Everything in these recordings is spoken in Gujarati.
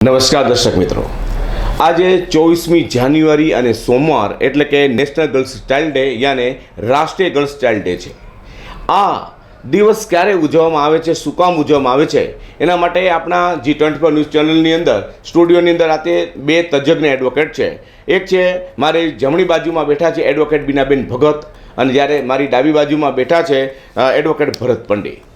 નમસ્કાર દર્શક મિત્રો, આજે 24મી જાન્યુઆરી અને સોમવાર એટલે કે નેશનલ ગર્લ્સ ચાઇલ્ડ ડે યાને રાષ્ટ્રીય ગર્લ્સ ચાઇલ્ડ ડે છે। આ દિવસ ક્યારે ઉજવવામાં આવે છે, શું કામ ઉજવવામાં આવે છે, એના માટે આપણા G24 ન્યૂઝ ચેનલની અંદર સ્ટુડિયોની અંદર આતે બે તજજ્ઞ એડવોકેટ છે। એક છે મારી જમણી બાજુમાં બેઠા છે એડવોકેટ બીનાબેન ભગત અને જ્યારે મારી ડાબી બાજુમાં બેઠા છે એડવોકેટ ભરત પંડ્યા।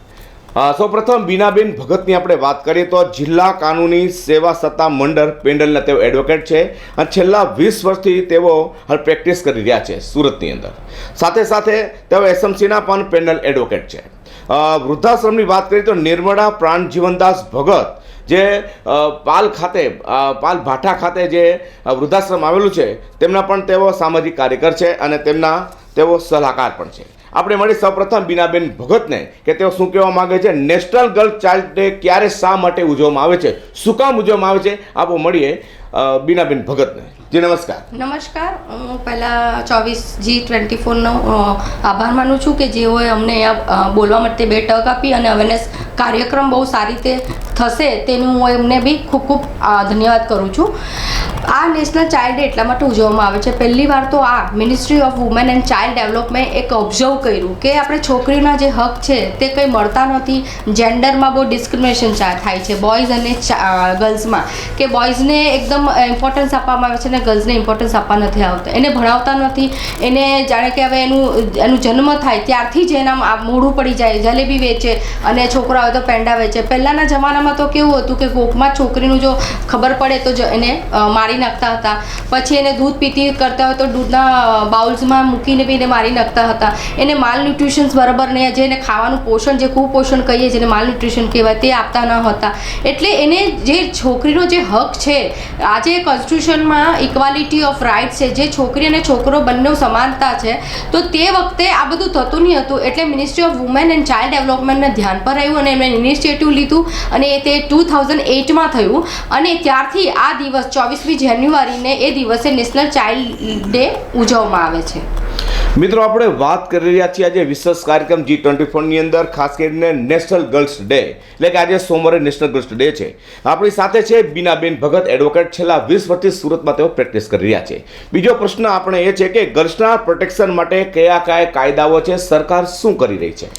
સૌપ્રથમ બીનાબેન ભગતની આપણે વાત કરીએ તો જિલ્લા કાનૂની સેવા સત્તા મંડળ પેનલના તેઓ એડવોકેટ છે અને છેલ્લા 20 વર્ષથી તેઓ હાલ પ્રેક્ટિસ કરી રહ્યા છે સુરતની અંદર। સાથે સાથે તેઓ એસએમસીના પણ પેનલ એડવોકેટ છે। વૃદ્ધાશ્રમની વાત કરીએ તો નિર્મળા પ્રાણજીવનદાસ ભગત જે પાલ ભાઠા ખાતે જે વૃદ્ધાશ્રમ આવેલું છે તેમના પણ તેઓ સામાજિક કાર્યકર છે અને તેઓ સલાહકાર પણ છે। આપણે મળી સૌપ્રથમ બીનાબેન ભગતને કે તેઓ શું કહેવા માંગે છે, નેશનલ ગર્લ ચાઇલ્ડ ડે ક્યારે શા માટે ઉજવવામાં આવે છે, શું કામ ઉજવવામાં આવે છે, આપણે મળીએ બીનાબેન ભગતને। જી નમસ્કાર। નમસ્કાર, હું પહેલાં 24G24નો આભાર માનું છું કે જેઓએ અમને બોલવા માટે 2 તક આપી અને અવેરનેસ કાર્યક્રમ બહુ સારી રીતે થશે તેનું હું એમને બી ખૂબ ખૂબ ધન્યવાદ કરું છું। આ નેશનલ ચાઇલ્ડ ડે એટલા માટે ઉજવવામાં આવે છે, પહેલી વાર તો આ ministry of women and child development એક ઓબ્ઝર્વ કર્યું કે આપણે છોકરીઓના જે હક છે તે કંઈ મળતા નથી। જેન્ડરમાં બહુ ડિસ્ક્રિમિનેશન થાય છે બોયઝ અને ગર્લ્સમાં, કે બોયઝને એકદમ ઇમ્પોર્ટન્સ આપવામાં આવે છે અને ગર્લ્સને ઇમ્પોર્ટન્સ આપવા નથી આવતા, એને ભણાવતા નથી, એને જાણે કે હવે એનું જન્મ થાય ત્યારથી જ એના મોઢું પડી જાય, જલેબી વેચે અને છોકરો આવે તો પેંડા વેચે। પહેલાંના જમાનામાં તો કેવું હતું કે કોકમાં છોકરીનું જો ખબર પડે તો એને મારી નાખતા હતા, પછી એને દૂધ પીતી કરતા હોય તો દૂધના બાઉલ્સમાં મૂકીને બી એને મારી નાખતા હતા। એને માલ ન્યુટ્રિશન્સ બરાબર નહીં, જે એને ખાવાનું પોષણ, જે કુપોષણ કહીએ જેને માલ ન્યુટ્રિશન કહેવાય તે આપતા ન હતા। એટલે એને જે છોકરીનો જે હક છે, આજે કોન્સ્ટિટ્યુશનમાં ઇક્વાલિટી ઓફ રાઇટ્સ છે, જે છોકરી અને છોકરો બંને સમાનતા છે, તો તે વખતે આ બધું થતું નહીં હતું। એટલે ministry of women and child ડેવલપમેન્ટને ધ્યાન પર આવ્યું અને એમણે ઇનિશિયેટિવ લીધું અને તે 2008માં થયું અને ત્યારથી આ દિવસ 24મી જાન્યુઆરીને એ દિવસે નેશનલ ચાઇલ્ડ ડે ઉજવવામાં આવે છે। મિત્રો, આપણે વાત કરી રહ્યા છીએ આજે વિશેષ કાર્યક્રમ G24ની અંદર, ખાસ કરીને નેશનલ ગર્લ્સ ડે એટલે કે આજે સોમવારે નેશનલ ગર્લ્સ ડે છે। આપણી સાથે છે બીનાબેન ભગત એડવોકેટ, છેલ્લા 20 વર્ષથી સુરતમાં તેઓ પ્રેક્ટિસ કરી રહ્યા છે। બીજો પ્રશ્ન આપણે એ છે કે ગર્લ્સના પ્રોટેક્શન માટે કયા કાયદાઓ છે, સરકાર શું કરી રહી છે?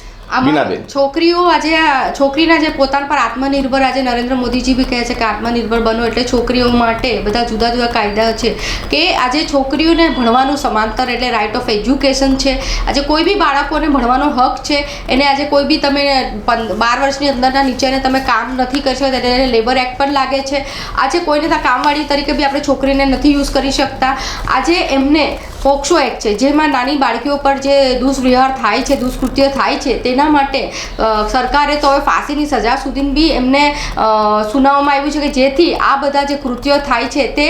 છોકરીઓ આજે છોકરીના જે પોતાના પર આત્મનિર્ભર, આજે નરેન્દ્ર મોદીજી બી કહે છે કે આત્મનિર્ભર બનો, એટલે છોકરીઓ માટે બધા જુદા જુદા કાયદા છે કે આજે છોકરીઓને ભણવાનું સમાંતર એટલે રાઇટ ઓફ એજ્યુકેશન છે। આજે કોઈ બી બાળકોને ભણવાનો હક છે, એને આજે કોઈ બી તમે 12 વર્ષની અંદરના નીચેને તમે કામ નથી કરી શકતા એટલે એને લેબર એક્ટ પણ લાગે છે। આજે કોઈને ત્યાં કામવાળી તરીકે બી આપણે છોકરીને નથી યુઝ કરી શકતા। આજે એમને પોક્સો એક્ટ છે, જેમાં નાની બાળકીઓ પર જે દુષ્વ્યવહાર થાય છે, દુષ્કૃત્ય થાય છે, તેના માટે સરકારે તો હવે ફાંસીની સજા સુધી બી એમને સુનાવવામાં આવ્યું છે કે જેથી આ બધા જે કૃત્યો થાય છે તે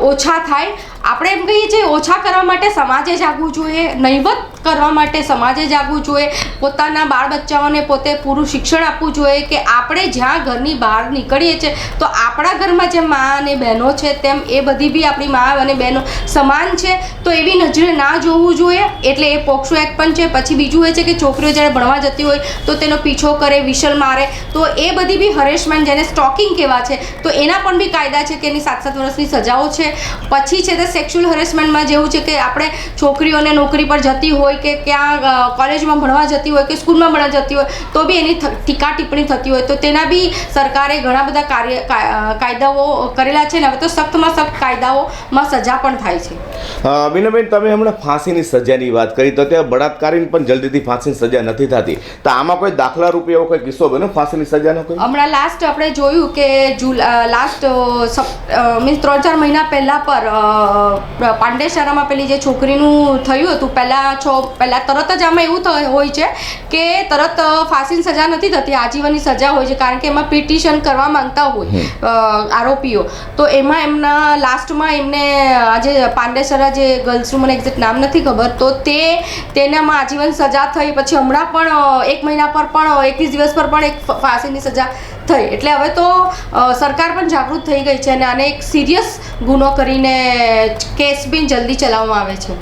ઓછા થાય। આપણે એમ કહીએ છીએ ઓછા કરવા માટે સમાજે જાગવું જોઈએ, નહીવત કરવા માટે સમાજે જાગવું જોઈએ, પોતાના બાળ બચ્ચાઓને પોતે પૂરું શિક્ષણ આપવું જોઈએ કે આપણે જ્યાં ઘરની બહાર નીકળીએ છીએ તો આપણા ઘરમાં જેમ મા અને બહેનો છે તેમ એ બધી બી આપણી મા અને બહેનો સમાન છે, તો એવી નજરે ના જોવું જોઈએ। એટલે એ પોક્સો એક્ટ પણ છે। પછી બીજું એ છે કે છોકરીઓ જ્યારે ભણવા જતી હોય તો તેનો પીછો કરે, વિશલ મારે, તો એ બધી બી હરેસમેન્ટ, જેને સ્ટોકિંગ કહેવા છે, તો એના પણ બી કાયદા છે કે એની 7 વર્ષની સજાઓ છે। પછી છે તે સેક્સ્યુઅલ હરેસમેન્ટમાં જેવું છે કે આપણે છોકરીઓને નોકરી પર જતી હોય કે ક્યાં કોલેજમાં ભણવા જતી હોય કે સ્કૂલમાં ભણવા જતી હોય તો બી એની ટીકા ટિપ્પણી થતી હોય તો તેના બી સરકારે ઘણા બધા કાયદાઓ કરેલા છે ને હવે તો સખ્તમાં સખ્ત કાયદાઓમાં સજા પણ થાય છે। બીનાબેન, તમે હમણાં ફાંસીની સજાની વાત કરી તો ત્યાં બળાત્કારીને પણ જલ્દીથી ફાંસીની સજા નથી થતી, તો આમાં કોઈ દાખલા રૂપે એવો કોઈ કિસ્સો બન્યો ફાંસીની સજાનો? કોઈ હમણાં લાસ્ટ આપણે જોયું કે લાસ્ટ મીન્સ 3-4 મહિના પહેલાં પર પાંડેસરામાં પેલી જે છોકરીનું થયું હતું, પહેલાં તરત જ આમાં એવું હોય છે કે તરત ફાંસીની સજા નથી થતી, આજીવનની સજા હોય છે, કારણ કે એમાં પિટિશન કરવા માંગતા હોય આરોપીઓ, તો એમાં એમના લાસ્ટમાં એમને આજે પાંડેસરા જે ગર્લ્સનું મને એક્ઝેક્ટ નામ નથી ખબર, તો તેનામાં આજીવન સજા થઈ। પછી હમણાં પણ 1 મહિના પર પણ 21 દિવસ પર પણ એક ફાંસીની સજા થઈ। એટલે હવે તો સરકાર પણ જાગૃત થઈ ગઈ છે અને આને એક સિરિયસ ગુનો કરીને કેસ બી જલ્દી ચલાવવામાં આવે છે।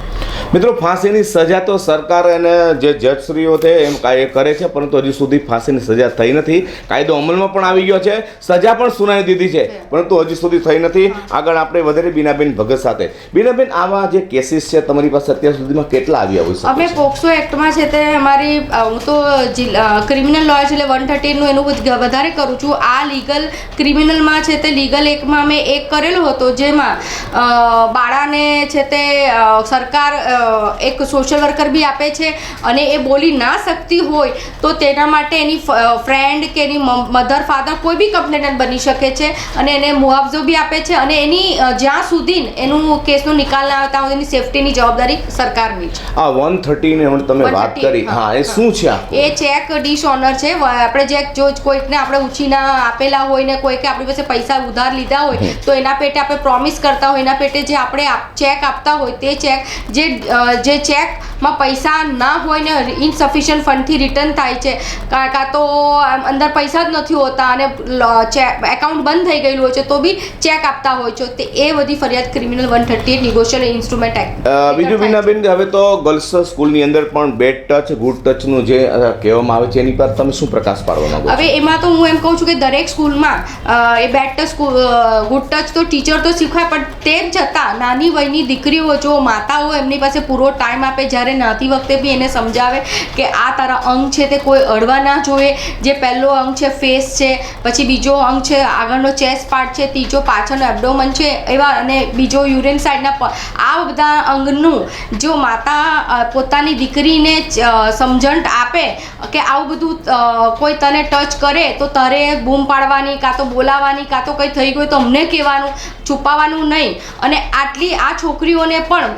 મિત્રો, ફાંસીની સજા તો સરકાર અને જે જજશ્રીઓ છે એમ કાંઈ કરે છે, પરંતુ હજી સુધી ફાંસીની સજા થઈ નથી. કાયદો અમલમાં પણ આવી ગયો છે, સજા પણ સુનાવી દીધી છે, પરંતુ હજી સુધી થઈ નથી. આગળ આપણે વધારે બીનાબેન ભગત સાથે. બીનાબેન, આવા જે કેસીસ છે તમારી પાસે અત્યાર સુધીમાં કેટલા આવ્યા હોય છે? અમે પોક્સો એક્ટમાં છે તે અમારી હું તો ક્રિમિનલ લોયર છે એટલે 113નું એનું વધારે કરું છું. આ લીગલ ક્રિમિનલમાં છે તે લીગલ એકમાં અમે એક કરેલો હતો, જેમાં બાળાને છે તે સરકાર એક સોશિયલ વર્કર બી આપે છે, અને એ બોલી ના શકતી હોય તો તેના માટે એની ફ્રેન્ડ કે એની મધર ફાધર કોઈ બી કમ્પ્લેનન્ટ બની શકે છે, અને એને મુઆવજો બી આપે છે, અને એની જ્યાં સુધી એનું કેસનો નિકાલ ના આવતા એની સેફટીની જવાબદારી સરકારની છે. આ 113 ને તમે વાત કરી, હા, એ શું છે? એ ચેક ડિસઓનર છે. આપણે જે જો કોઈકને આપણે ઉછીના આપેલા હોય ને કોઈકે આપણી પાસે પૈસા ઉધાર લીધા હોય તો એના પેટે આપણે પ્રોમિસ કરતા હોય, એના પેટે જે આપણે ચેક આપતા હોય તે ચેક જે ચેકમાં પૈસા ના હોય ને ઇનસફિશિયન્ટ ફંડથી રિટર્ન થાય છે, કાં તો અંદર પૈસા જ નથી હોતા અને એકાઉન્ટ બંધ થઈ ગયેલું હોય છે તો બી ચેક આપતા હોય છે, તે એ બધી ફરિયાદ ક્રિમિનલ 138 નિગોશિયેબલ ઇન્સ્ટ્રુમેન્ટ એક્ટ. બીજું બીનાબેન, હવે તો ગર્લ્સ સ્કૂલની અંદર પણ બેડ ટચ ગુડ ટચનું જે કહેવામાં આવે છે એની પર તમે શું પ્રકાશ પાડવા માંગો છો? હવે એમાં તો હું એમ કહું છું કે દરેક સ્કૂલમાં એ બેડ ટચ ગુડ ટચ તો ટીચર તો શીખવાય, પણ તેમ છતાં નાની વયની દીકરીઓ જો માતા હોય એમની પાસે પૂરો ટાઈમ આપે, જ્યારે નાતી વખતે બી એને સમજાવે કે આ તારા અંગ છે તે કોઈ અડવા ના જોઈએ. જે પહેલો અંગ છે ફેસ છે, પછી બીજો અંગ છે આગળનો ચેસ્ટ પાર્ટ છે, ત્રીજો પાછળનો એબ્ડોમન છે, એવા, અને બીજો યુરિન સાઇડના, આ બધા અંગનું જો માતા પોતાની દીકરીને સમજણ આપે કે આવું બધું કોઈ તને ટચ કરે તો તારે બૂમ પાડવાની, કાં તો બોલાવાની, કાં તો કંઈ થઈ ગયું તો અમને કહેવાનું, છુપાવવાનું નહીં. અને આ છોકરીઓને પણ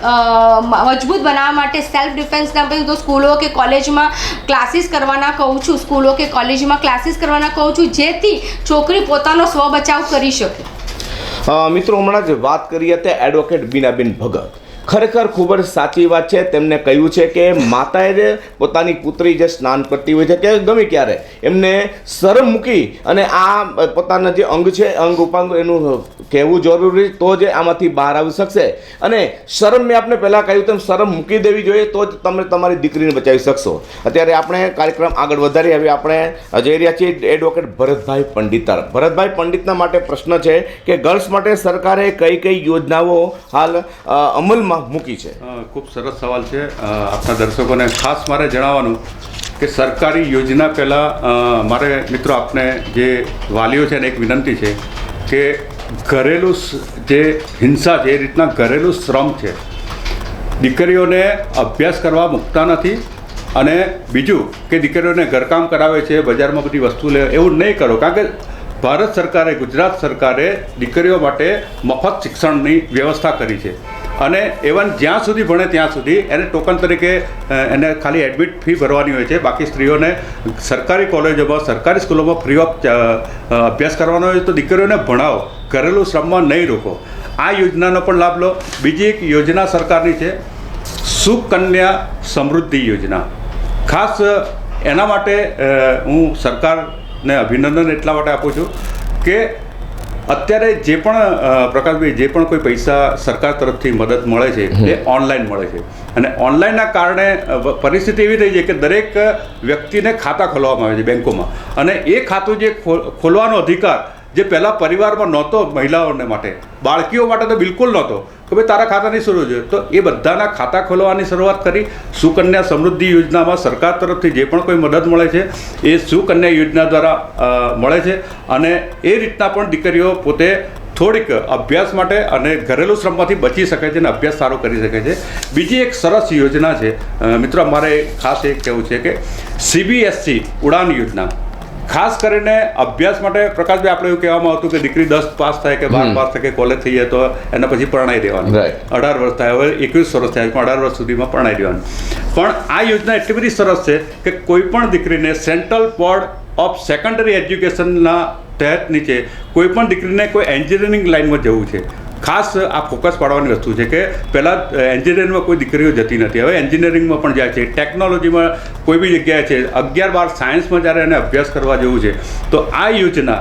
મજબૂત બનાવવા માટે સેલ્ફ ડિફેન્સના તો સ્કૂલો કે કોલેજમાં ક્લાસીસ કરવાના કહું છું, સ્કૂલો કે કોલેજમાં ક્લાસીસ કરવાના કહું છું, જેથી છોકરી પોતાનો સ્વ બચાવ કરી શકે. મિત્રો, હમણાં જ વાત કરી હતી એડવોકેટ બીનાબેન ભગત. ખરેખર ખૂબ જ સાચી વાત છે. તેમને કહ્યું છે કે માતાએ જ પોતાની પુત્રી જે સ્નાન કરતી હોય છે કે ગમે ક્યારે એમને શરમ મૂકી અને આ પોતાના જે અંગ છે અંગ ઉપાંગ એનું કહેવું જરૂરી, તો જ આમાંથી બહાર આવી શકશે. અને શરમ, મેં આપને પહેલાં કહ્યું તેમ શરમ મૂકી દેવી જોઈએ, તો જ તમે તમારી દીકરીને બચાવી શકશો. અત્યારે આપણે કાર્યક્રમ આગળ વધારી, હવે આપણે જઈ રહ્યા છીએ એડવોકેટ ભરતભાઈ પંડિત તરફ. ભરતભાઈ પંડિતના માટે પ્રશ્ન છે કે ગર્લ્સ માટે સરકારે કઈ કઈ યોજનાઓ હાલ અમલમાં મૂકી છે? ખૂબ સરસ સવાલ છે. આપણા દર્શકોને ખાસ મારે જણાવવાનું કે સરકારી યોજના પહેલાં મારે મિત્રો આપને જે વાલીઓ છે એને એક વિનંતી છે કે ઘરેલું જે હિંસા છે એ રીતના ઘરેલું શ્રમ છે, દીકરીઓને અભ્યાસ કરવા મૂકતા નથી. અને બીજું કે દીકરીઓને ઘરકામ કરાવે છે, બજારમાં બધી વસ્તુ લે, એવું નહીં કરો. કારણ કે ભારત સરકારે, ગુજરાત સરકારે દીકરીઓ માટે મફત શિક્ષણની વ્યવસ્થા કરી છે, અને એવન જ્યાં સુધી ભણે ત્યાં સુધી એને ટોકન તરીકે એને ખાલી એડમિટ ફી ભરવાની હોય છે. બાકી સ્ત્રીઓને સરકારી કોલેજોમાં, સરકારી સ્કૂલોમાં ફ્રી ઓફ અભ્યાસ કરવાનો હોય. તો દીકરીઓને ભણાવો, ઘરેલું શ્રમમાં નહીં રોકો. આ યોજનાનો પણ લાભ લો. બીજી એક યોજના સરકારની છે સુકન્યા સમૃદ્ધિ યોજના. ખાસ એના માટે હું સરકારને અભિનંદન એટલા માટે આપું છું કે અત્યારે જે પણ પ્રકાશભાઈ, જે પણ કોઈ પૈસા સરકાર તરફથી મદદ મળે છે એ ઓનલાઈન મળે છે, અને ઓનલાઈનના કારણે પરિસ્થિતિ એવી થઈ છે કે દરેક વ્યક્તિને ખાતા ખોલવામાં આવે છે બેંકોમાં, અને એ ખાતું જે ખોલવાનો અધિકાર જે પહેલાં પરિવારમાં નહોતો, મહિલાઓને માટે, બાળકીઓ માટે તો બિલકુલ નહોતો કે ભાઈ તારા ખાતાની શરૂ છે, તો એ બધાના ખાતા ખોલવાની શરૂઆત કરી. સુકન્યા સમૃદ્ધિ યોજનામાં સરકાર તરફથી જે પણ કોઈ મદદ મળે છે એ સુકન્યા યોજના દ્વારા મળે છે, અને એ રીતના પણ દીકરીઓ પોતે થોડીક અભ્યાસ માટે અને ઘરેલું શ્રમમાંથી બચી શકે છે અને અભ્યાસ સારો કરી શકે છે. બીજી એક સરસ યોજના છે મિત્રો, અમારે ખાસ એક કહેવું છે કે CBSE ઉડાન યોજના. ખાસ કરીને અભ્યાસ માટે પ્રકાશભાઈ, આપણે એવું કહેવામાં આવતું કે દીકરી 10 પાસ થાય કે 12 પાસ થાય કે કોલેજ થઈ જાય તો એના પછી પરણાઈ દેવાનું. 18 વર્ષ થાય, હવે 21 વર્ષ થાય, પણ 18 વર્ષ સુધીમાં પરણાઈ દેવાનું. પણ આ યોજના એટલી બધી સરસ છે કે કોઈ પણ દીકરીને સેન્ટ્રલ બોર્ડ ઓફ સેકન્ડરી એજ્યુકેશનના તહેત નીચે કોઈ પણ દીકરીને કોઈ એન્જિનિયરિંગ લાઇનમાં જવું છે, ખાસ આ ફોકસ પાડવાની વસ્તુ છે કે પહેલાં એન્જિનિયરિંગમાં કોઈ દીકરીઓ જતી નથી, હવે એન્જિનિયરિંગમાં પણ જાય છે. ટેકનોલોજીમાં કોઈ બી જગ્યાએ છે, 11-12 સાયન્સમાં જ્યારે એને અભ્યાસ કરવા જેવું છે, તો આ યોજના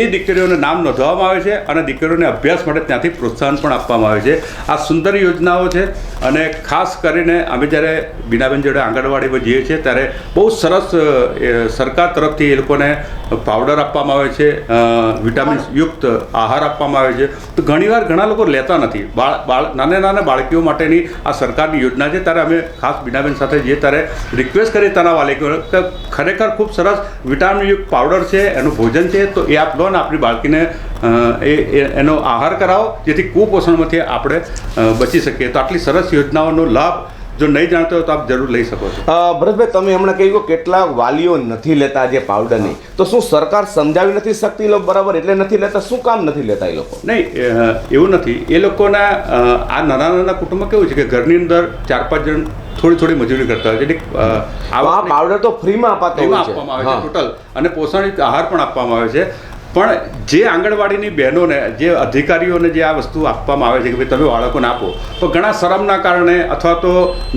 એ દીકરીઓને નામ નોંધવામાં આવે છે અને દીકરીઓને અભ્યાસ માટે ત્યાંથી પ્રોત્સાહન પણ આપવામાં આવે છે. આ સુંદર યોજનાઓ છે અને ખાસ કરીને અમે જ્યારે બીનાબેન જોડે આંગણવાડીમાં જઈએ છીએ ત્યારે બહુ સરસ સરકાર તરફથી એ લોકોને પાવડર આપવામાં આવે છે, વિટામિન્સ યુક્ત આહાર આપવામાં આવે છે. તો ઘણીવાર ઘણા લોકો લેતા નથી. નાના બાળકીઓ માટેની આ સરકારની યોજના છે. ત્યારે અમે ખાસ બીનાબેન સાથે જઈએ ત્યારે રિક્વેસ્ટ કરીએ તાના વાલીઓ કે ખરેખર ખૂબ સરસ વિટામિનયુક્ત પાવડર છે, એનું ભોજન છે, તો એ આપ લો ને આપણી બાળકીને એનો આહાર કરાવો, જેથી કુપોષણમાંથી આપણે બચી શકીએ. તો આટલી સરસ યોજનાઓનો લાભ જો નહીં જાણતો હોય તો આપ જરૂર લઈ શકો છો. ભરતભાઈ, તમે હમણાં કહ્યું કે કેટલાક વાલીઓ નથી લેતા જે પાવડરની, તો શું સરકાર સમજાવી નથી શકતી લોકો બરાબર એટલે નથી લેતા? શું કામ નથી લેતા એ લોકો? નહીં, એવું નથી. એ લોકોના આ નાના કુટુંબમાં કેવું છે કે ઘરની અંદર 4-5 જણ થોડી મજૂરી કરતા હોય છે. આ પાવડર તો ફ્રીમાં આપવામાં આવે છે ટોટલ, અને પોષણયુક્ત આહાર પણ આપવામાં આવે છે. પણ જે આંગણવાડીની બહેનોને, જે અધિકારીઓને જે આ વસ્તુ આપવામાં આવે છે કે ભાઈ તમે બાળકોને આપો, તો ઘણા શરમના કારણે અથવા તો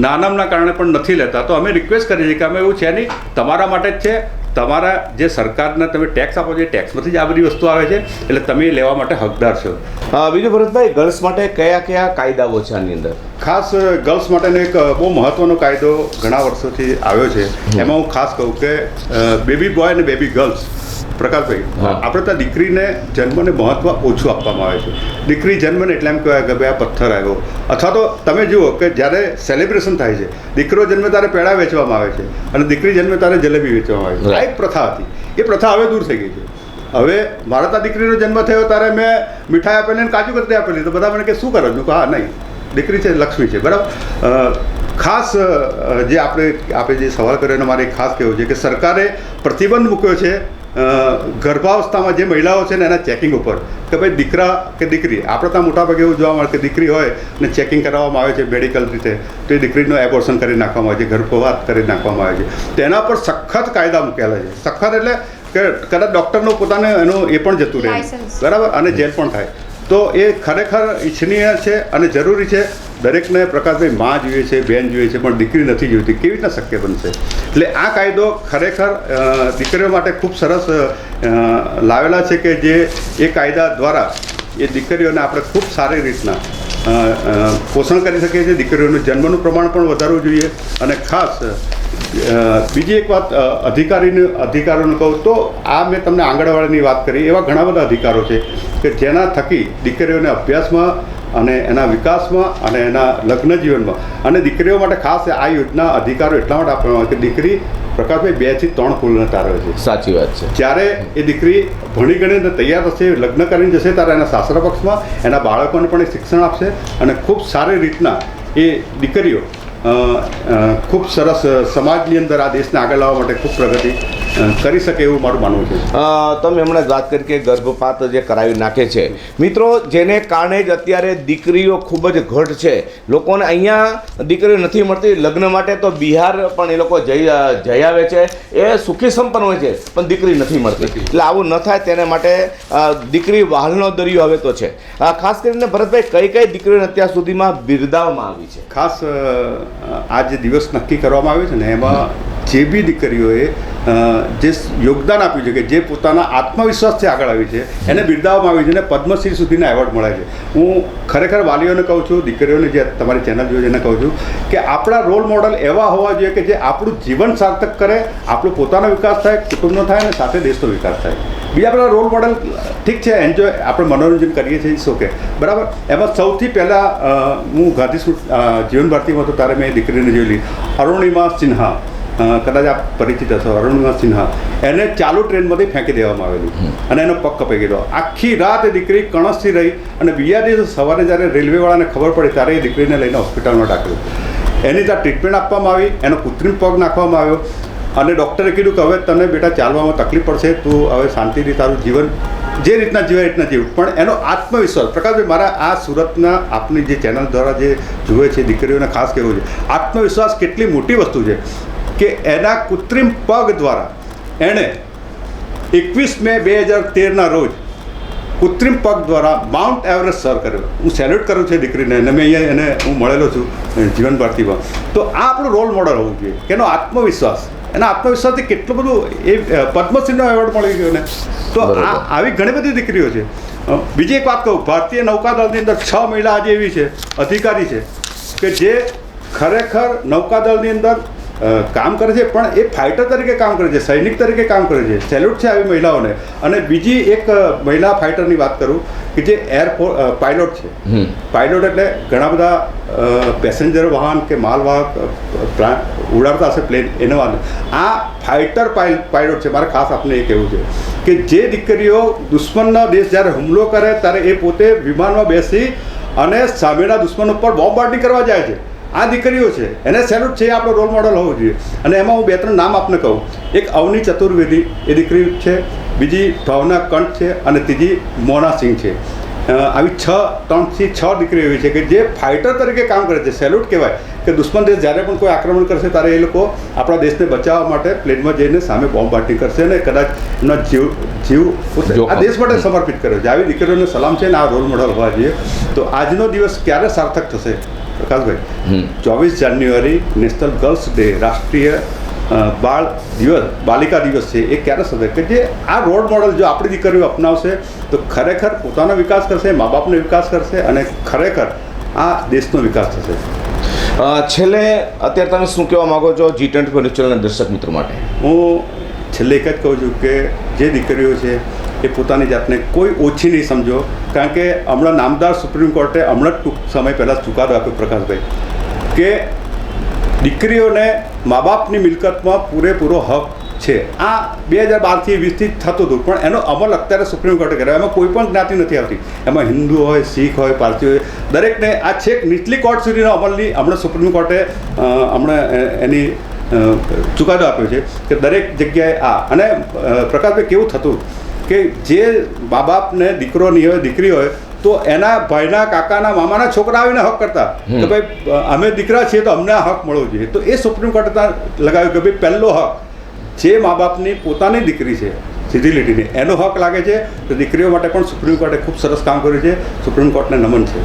નાનમના કારણે પણ નથી લેતા. તો અમે રિક્વેસ્ટ કરીએ છીએ કે અમે એવું છે નહીં, તમારા માટે જ છે. તમારા જે સરકારને તમે ટેક્સ આપો છો એ ટેક્સમાંથી જ આ બધી વસ્તુ આવે છે, એટલે તમે લેવા માટે હકદાર છો. બીજું ભરતભાઈ, ગર્લ્સ માટે કયા કાયદાઓ છે આની અંદર? ખાસ ગર્લ્સ માટેનો એક બહુ મહત્વનો કાયદો ઘણા વર્ષોથી આવ્યો છે. એમાં હું ખાસ કહું કે બેબી બોય અને બેબી ગર્લ્સ, પ્રકાશભાઈ, આપણે ત્યાં દીકરીને જન્મને મહત્વ ઓછું આપવામાં આવે છે. દીકરી જન્મને એટલે એમ કહેવાય કે ભાઈ આ પથ્થર આવ્યો, અથવા તો તમે જુઓ કે જ્યારે સેલિબ્રેશન થાય છે, દીકરો જન્મે ત્યારે પેડા વેચવામાં આવે છે અને દીકરી જન્મે ત્યારે જલેબી વેચવામાં આવે છે. આ એક પ્રથા હતી. એ પ્રથા હવે દૂર થઈ ગઈ છે. હવે મારા ત્યાં દીકરીનો જન્મ થયો ત્યારે મેં મીઠાઈ આપેલી કાજુ કતરી આપેલી, તો બધા મને કે શું કરો છો? હા, નહીં, દીકરી છે, લક્ષ્મી છે, બરાબર. ખાસ જે આપણે જે સવાલ કર્યો એને મારે ખાસ કહેવું છે કે સરકારે પ્રતિબંધ મૂક્યો છે ગર્ભાવસ્થામાં જે મહિલાઓ છે ને એના ચેકિંગ ઉપર, કે ભાઈ દીકરા કે દીકરી, આપણે ત્યાં મોટાભાગે એવું જોવા મળે કે દીકરી હોય ને ચેકિંગ કરવામાં આવે છે મેડિકલ રીતે, તો એ દીકરીનું એબોર્શન કરી નાખવામાં આવે છે, ગર્ભપાત કરી નાખવામાં આવે છે. તેના પર સખત કાયદા મૂકેલા છે. સખત એટલે કે કદાચ ડૉક્ટરનું પોતાને એનું એ પણ જતું રહે, બરાબર, અને જેલ પણ થાય. તો એ ખરેખર ઈચ્છનીય છે અને જરૂરી છે. દરેકને પ્રકાશભાઈ માં જોઈએ છે, બેન જોઈએ છે, પણ દીકરી નથી જોઈતી. કેવી રીતના શક્ય બનશે? એટલે આ કાયદો ખરેખર દીકરીઓ માટે ખૂબ સરસ લાવેલા છે કે જે એ કાયદા દ્વારા એ દીકરીઓને આપણે ખૂબ સારી રીતના પોષણ કરી શકીએ છીએ. દીકરીઓનું જન્મનું પ્રમાણ પણ વધારવું જોઈએ. અને ખાસ બીજી એક વાત અધિકારોને કહું તો આ મેં તમને આંગણવાડીની વાત કરી, એવા ઘણા બધા અધિકારો છે કે જેના થકી દીકરીઓને અભ્યાસમાં અને એના વિકાસમાં અને એના લગ્ન જીવનમાં, અને દીકરીઓ માટે ખાસ આ યોજના અધિકારો એટલા માટે આપવામાં આવે કે દીકરી પ્રકાશભાઈ 2 થી 3 કુલને તારવે છે. સાચી વાત છે. જ્યારે એ દીકરી ભણી ગણીને તૈયાર થશે, લગ્ન કરીને જશે, ત્યારે એના સાસરા પક્ષમાં એના બાળકોને પણ એ શિક્ષણ આપશે અને ખૂબ સારી રીતના એ દીકરીઓ ખૂબ સરસ સમાજની અંદર આ દેશને આગળ લાવવા માટે ખૂબ પ્રગતિ કરી શકે એવું મારું માનવું છે. તમે હમણાં વાત કરી કે ગર્ભપાત જે કરાવી નાખે છે, મિત્રો, જેને કારણે જ અત્યારે દીકરીઓ ખૂબ જ ઘટ છે. લોકોને અહીંયા દીકરીઓ નથી મળતી. લગ્ન માટે તો બિહાર પણ એ લોકો જઈ આવે છે. એ સુખી સંપન્ન હોય છે પણ દીકરી નથી મળતી. એટલે આવું ન થાય તેને માટે દીકરી વહાલનો દરિયો હવે તો છે. ખાસ કરીને ભરતભાઈ, કઈ દીકરીઓને અત્યાર સુધીમાં બિરદાવવામાં આવી છે? ખાસ આ જે દિવસ નક્કી કરવામાં આવ્યો છે ને, એમાં જે બી દીકરીઓએ જે યોગદાન આપ્યું છે, કે જે પોતાના આત્મવિશ્વાસથી આગળ આવી છે, એને બિરદાવવામાં આવી છે અને પદ્મશ્રી સુધીના એવોર્ડ મળે છે. હું ખરેખર વાલીઓને કહું છું, દીકરીઓને જે તમારી ચેનલ જોઈએ છે એને કહું છું કે આપણા રોલ મોડલ એવા હોવા જોઈએ કે જે આપણું જીવન સાર્થક કરે, આપણો પોતાનો વિકાસ થાય, કુટુંબનો થાય અને સાથે દેશનો વિકાસ થાય. બીજા બધા રોલ મોડલ ઠીક છે, એન્જોય આપણે મનોરંજન કરીએ છીએ, શું કે બરાબર. એમાં સૌથી પહેલાં હું ગાંધી જીવન ભારતીમાં હતો ત્યારે મેં દીકરીને જોયેલી, અરુણિમા સિન્હા, કદાચ આપ પરિચિત હશો. અરુણિમા સિન્હા, એને ચાલુ ટ્રેનમાંથી ફેંકી દેવામાં આવેલી અને એનો પગ કપાઈ ગયો. આખી રાત એ દીકરી કણસથી રહી અને બીજા દિવસે સવારે જ્યારે રેલવેવાળાને ખબર પડી ત્યારે એ દીકરીને લઈને હોસ્પિટલમાં દાખલ. એની ત્યાં ટ્રીટમેન્ટ આપવામાં આવી, એનો કૃત્રિમ પગ નાખવામાં આવ્યો અને ડૉક્ટરે કીધું કે હવે તને બેટા ચાલવામાં તકલીફ પડશે, તું હવે શાંતિથી તારું જીવન જે રીતના જીવે એ રીતના જીવ. પણ એનો આત્મવિશ્વાસ, પ્રકાશભાઈ, મારા આ સુરતના આપની જે ચેનલ દ્વારા જે જુએ છે દીકરીઓને ખાસ કહેવું છે, આત્મવિશ્વાસ કેટલી મોટી વસ્તુ છે કે એના કૃત્રિમ પગ દ્વારા એણે 21 મે 2013ના રોજ કૃત્રિમ પગ દ્વારા માઉન્ટ એવરેસ્ટ સર કર્યો. હું સેલ્યુટ કરું છું દીકરીને, અને મેં અહીંયા એને હું મળેલો છું જીવન ભારતીમાં. તો આ આપણું રોલ મોડલ હોવું જોઈએ કે એનો આત્મવિશ્વાસ એના આત્મવિશ્વાસથી કેટલું બધું એ પદ્મશ્રીનો એવોર્ડ મળી ગયો ને. તો આવી ઘણી બધી દીકરીઓ છે. બીજી એક વાત કહું, ભારતીય નૌકાદળની અંદર 6 મહિલા આજે એવી છે અધિકારી છે કે જે ખરેખર નૌકાદળની અંદર કામ કરે છે, પણ એ ફાઇટર તરીકે કામ કરે છે, સૈનિક તરીકે કામ કરે છે. સેલ્યુટ છે આવી મહિલાઓને. અને બીજી એક મહિલા ફાઇટરની વાત કરું કે જે પાયલોટ છે. પાયલોટ એટલે ઘણા બધા પેસેન્જર વાહન કે માલવાહક ઉડાડતા હશે પ્લેન, એનો વાહન. આ ફાઇટર પાયલોટ છે. મારે ખાસ આપને એ કહેવું છે કે જે દીકરીઓ દુશ્મનનો દેશ જ્યારે હુમલો કરે ત્યારે એ પોતે વિમાનમાં બેસી અને સામેના દુશ્મન ઉપર બોમ્બાર્ડિંગ કરવા જાય છે. આ દીકરીઓ છે, એને સેલ્યુટ છે. એ આપણો રોલ મોડલ હોવો જોઈએ. અને એમાં હું 2-3 નામ આપને કહું. એક અવની ચતુર્વેદી એ દીકરી છે, બીજી ભાવના કંઠ છે, અને ત્રીજી મોના સિંહ છે. આવી 3 થી 6 દીકરીઓ એવી છે કે જે ફાઇટર તરીકે કામ કરે છે. સેલ્યુટ કહેવાય કે દુશ્મન દેશ જ્યારે પણ કોઈ આક્રમણ કરશે ત્યારે એ લોકો આપણા દેશને બચાવવા માટે પ્લેનમાં જઈને સામે બોમ્બાર્ડિંગ કરશે અને કદાચ એમના જીવ આ દેશ માટે સમર્પિત કર્યો છે. આવી દીકરીઓને સલામ છે ને આ રોલ મોડલ હોવા જોઈએ. તો આજનો દિવસ ક્યારે સાર્થક થશે પ્રકાશભાઈ? 24 જાન્યુઆરી નેશનલ ગર્લ્સ ડે, રાષ્ટ્રીય બાળ દિવસ, બાલિકા દિવસ છે. એ ક્યારે થશે કે જે આ રોલ મોડલ જો આપણી દીકરીઓ અપનાવશે તો ખરેખર પોતાનો વિકાસ કરશે, મા બાપનો વિકાસ કરશે અને ખરેખર આ દેશનો વિકાસ થશે. છેલ્લે અત્યારે તમે શું કહેવા માગો છો G20 ન્યૂઝ ચેનલના દર્શક મિત્રો માટે? હું છેલ્લે એક જ કહું છું કે જે દીકરીઓ છે એ પોતાની જાતને કોઈ ઓછી નહીં સમજો. કારણ કે હમણાં નામદાર સુપ્રીમ કોર્ટે હમણાં જ ટૂંક સમય પહેલાં ચુકાદો આપ્યો પ્રકાશભાઈ કે દીકરીઓને મા બાપની મિલકતમાં પૂરેપૂરો હક છે. આ 2012થી 20થી થતું હતું, પણ એનો અમલ અત્યારે સુપ્રીમ કોર્ટે કર્યો. એમાં કોઈ પણ જ્ઞાતિ નથી આવતી. એમાં હિન્દુ હોય, શીખ હોય, પારસી હોય, દરેકને આ છેક નીચલી કોર્ટ સુધીનો અમલની હમણાં સુપ્રીમ કોર્ટે હમણાં એની ચુકાદો આપ્યો છે કે દરેક જગ્યાએ આ. અને પ્રકાશભાઈ કેવું થતું કે જે મા બાપને દીકરો નહીં હોય, દીકરી હોય, તો એના ભાઈના, કાકાના, મામાના છોકરા આવીને હક કરતા કે ભાઈ અમે દીકરા છીએ તો અમને આ હક મળવો જોઈએ. તો એ સુપ્રીમ કોર્ટે લગાવ્યું કે ભાઈ પહેલો હક જે મા બાપની પોતાની દીકરી છે સીધી લીટીની એનો હક લાગે છે. તો દીકરીઓ માટે પણ સુપ્રીમ કોર્ટે ખૂબ સરસ કામ કર્યું છે. સુપ્રીમ કોર્ટને નમન છે.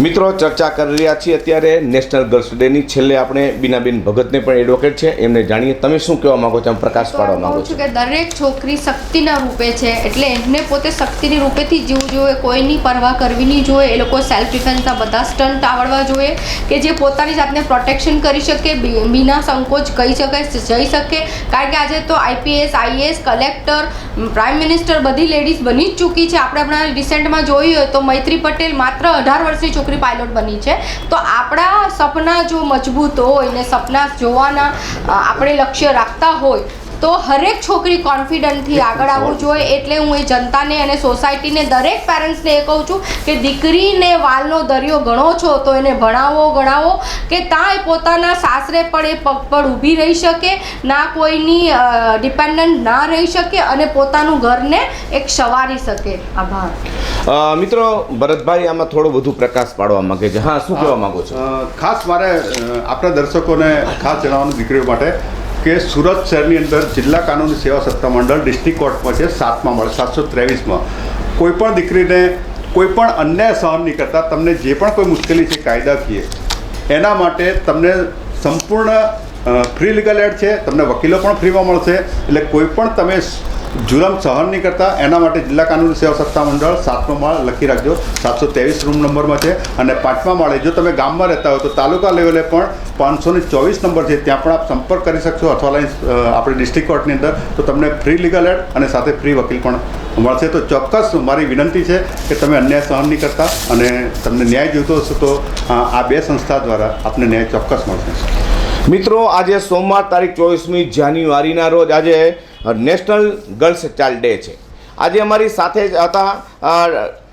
મિત્રો, ચર્ચા કરી રહ્યા છીએ અત્યારે નેશનલ ગર્લ્સ ડેની. છેલ્લે આપણે બીનાબેન ભગતને પણ એડવોકેટ છે, એમને જાણીએ તમે શું કહેવા માંગો છો, પ્રકાશ પાડવા માંગો છો? કે દરેક છોકરી શક્તિના રૂપે છે, એટલે એમને પોતે શક્તિની રૂપેથી જીવવું જોઈએ. કોઈની પરવા કરવી નહીં જોઈએ. એ લોકો સેલ્ફ ડિફેન્સના બધા સ્ટન્ટ આવડવા જોઈએ કે જે પોતાની જાતને પ્રોટેક્શન કરી શકે, બિના સંકોચ કહી શકે, જઈ શકે. કારણ કે આજે તો IPS, IAS, collector, prime minister બધી લેડીઝ બની જ ચૂકી છે. આપણે હમણાં રિસેન્ટમાં જોયું હોય તો મૈત્રી પટેલ માત્ર 18 વર્ષની છોકરી પાયલોટ બની છે. તો આપણા સપના જો મજબૂત હોય ને સપના જોવાના આપણે લક્ષ્ય રાખતા હોય તો હરેક છોકરી કોન્ફિડન્ટથી આગળ આવવું જોઈએ. એટલે હું એ જનતાને અને સોસાયટીને, દરેક પેરેન્ટ્સને એ કહું છું કે દીકરીને વાલનો દરિયો ગણો છો તો એને ભણાવો, ગણાવો કે ત્યાં એ પોતાના સાસરે પણ એ પગ પર ઊભી રહી શકે, ના કોઈની ડિપેન્ડન્ટ ના રહી શકે અને પોતાનું ઘરને એક સવારી શકે. આભાર. મિત્રો, ભરતભાઈ આમાં થોડો વધુ પ્રકાશ પાડવા માંગે છે. હા, શું કહેવા માંગો છો? ખાસ મારે આપણા દર્શકોને ખાસ જણાવવાનું દીકરીઓ માટે કે સુરત શહેરની અંદર જિલ્લા કાનૂની સેવા સત્તા મંડળ ડિસ્ટ્રિક્ટ કોર્ટમાં છે 7મા માળ 723માં. કોઈ પણ દીકરીને કોઈ પણ અન્યાય સહન નહીં કરતા. તમને જે પણ કોઈ મુશ્કેલી છે કાયદાકીય, એના માટે તમને સંપૂર્ણ ફ્રી લીગલ એડ છે. તમને વકીલો પણ ફ્રીમાં મળશે. એટલે કોઈ પણ તમે જુલમ સહન નહીં કરતા એના માટે જિલ્લા કાનૂની સેવા સત્તા મંડળ 7મો માળ લખી રાખજો, 723 રૂમ નંબરમાં છે. અને 5મા માળે જો તમે ગામમાં રહેતા હોય તો તાલુકા લેવલે પણ 524 નંબર છે, ત્યાં પણ આપ સંપર્ક કરી શકશો. અથવા લાઈન આપણે ડિસ્ટ્રિક્ટ કોર્ટની અંદર તો તમને ફ્રી લીગલ એડ અને સાથે ફ્રી વકીલ પણ મળશે. તો ચોક્કસ મારી વિનંતી છે કે તમે અન્યાય સહન નહીં કરતા અને તમને ન્યાય જોઈતો હશે તો આ બે સંસ્થા દ્વારા આપને ન્યાય ચોક્કસ મળશે. મિત્રો, આજે સોમવાર તારીખ 24મી જાન્યુઆરીના રોજ આજે નેશનલ ગર્લ્સ ચાઇલ્ડ ડે છે. આજે અમારી સાથે જ હતા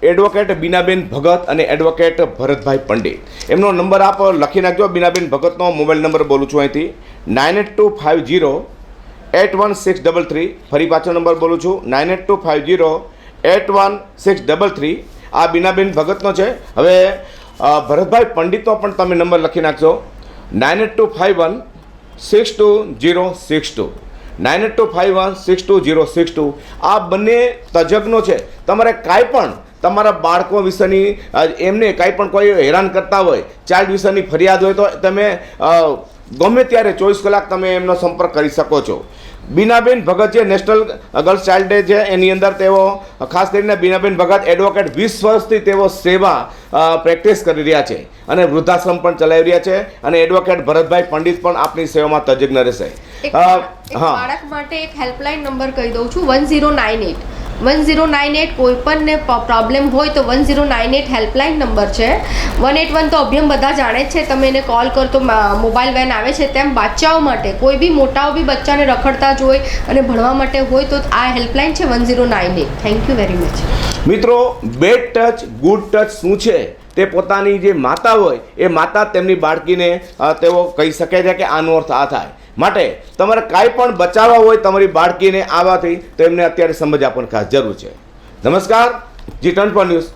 એડવોકેટ બીનાબેન ભગત અને એડવોકેટ ભરતભાઈ પંડિત. એમનો નંબર આપ લખી નાખજો. બીનાબેન ભગતનો મોબાઈલ નંબર બોલું છું અહીંથી 9825081633. ફરી પાછો નંબર બોલું છું 9825081633. આ બીનાબેન ભગતનો છે. હવે ભરતભાઈ પંડિતનો પણ તમે નંબર લખી નાખજો 9825162062. 9825162062. આ બંને તજજ્ઞો છે. તમારે કાંઈ પણ તમારા બાળકો વિશેની એમને કાંઈ પણ કોઈ હેરાન કરતા હોય, ચાઇલ્ડ વિશેની ફરિયાદ હોય તો તમે ગમે ત્યારે 24 કલાક તમે એમનો સંપર્ક કરી શકો છો. બીનાબેન ભગત જે નેશનલ ગર્લ્સ ચાઇલ્ડ ડે છે એની અંદર તેઓ ખાસ કરીને બીનાબેન ભગત એડવોકેટ 20 વર્ષથી તેઓ સેવા પ્રેક્ટિસ કરી રહ્યા છે અને વૃદ્ધાશ્રમ પણ ચલાવી રહ્યા છે અને એડવોકેટ ભરતભાઈ પંડિત પણ આપની સેવામાં તજજ્ઞ રહેશે. એક બાળક માટે એક હેલ્પલાઇન નંબર કહી દઉં છું 1098 કોઈ પણને પ્રોબ્લેમ હોય તો 1098 હેલ્પલાઇન નંબર છે. 181 તો અભિયમ બધા જાણે જ છે, તમે એને કોલ કરો તો મોબાઈલ વેન આવે છે. તેમ બચ્ચાઓ માટે કોઈ બી મોટાઓ બી બચ્ચાને રખડતા જ હોય અને ભણવા માટે હોય તો આ હેલ્પલાઇન છે 1098. Thank you very much. મિત્રો, બેડ ટચ ગુડ ટચ શું છે તે પોતાની જે માતા હોય એ માતા તેમની બાળકીને તેઓ કહી શકે છે કે આનો અર્થ આ થાય. માટે તમારે કાંઈ પણ બચાવવા હોય તમારી બાળકીને આવાથી તો એમને અત્યારે સમજ આપવાની ખાસ જરૂર છે. નમસ્કાર, G24 ન્યૂઝ.